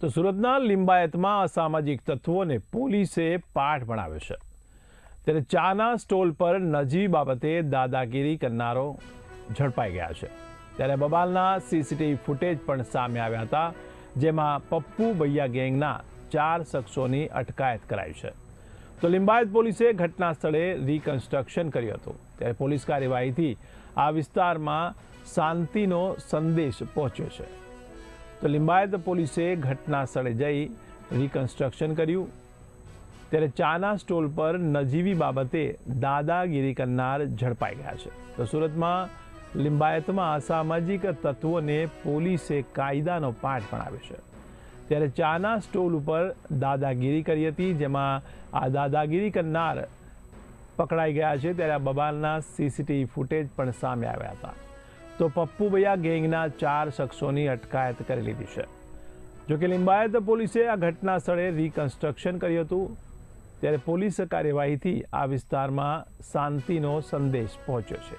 તો સુરતના લિંબાયતમાં અસામાજિક તત્વોને પોલીસે પાઠ ભણાવ્યો છે। ત્યારે ચાના સ્ટોલ પર નજીવી બાબતે દાદાગીરી કરનારો ઝડપાઈ ગયા છે। ત્યારે બબાલના સીસીટીવી ફૂટેજ પણ સામે આવ્યા હતા, જેમાં પપ્પુ ભૈયા ગેંગના 4 શખ્સોની અટકાયત કરાઈ છે। તો લિંબાયત પોલીસે ઘટના સ્થળે રિકન્સ્ટ્રક્શન કર્યું હતું। ત્યારે પોલીસ કાર્યવાહીથી આ વિસ્તારમાં શાંતિનો સંદેશ પહોંચ્યો છે। તો લિંબાયત પોલીસે ઘટના સ્થળે જઈ રિકન્સ્ટ્રક્શન કર્યું। ત્યારે ચાના સ્ટોલ પર નજીવી બાબતે દાદાગીરી કરનાર ઝડપાઈ ગયા છે। તો સુરતમાં લિંબાયતમાં અસામાજિક તત્વોને પોલીસે કાયદાનો પાઠ ભણાવ્યો છે। ત્યારે ચાના સ્ટોલ ઉપર દાદાગીરી કરી હતી, જેમાં આ દાદાગીરી કરનાર પકડાઈ ગયા છે। ત્યારે આ બબાલના સીસીટીવી ફૂટેજ પણ સામે આવ્યા હતા। તો પપ્પુ ભૈયા ગેંગના 4 શખ્સોની અટકાયત કરી લીધી છે। જોકે લિંબાયત પોલીસે આ ઘટના સ્થળે રિકન્સ્ટ્રક્શન કર્યું હતું। ત્યારે પોલીસ કાર્યવાહીથી આ વિસ્તારમાં શાંતિનો સંદેશ પહોંચ્યો છે।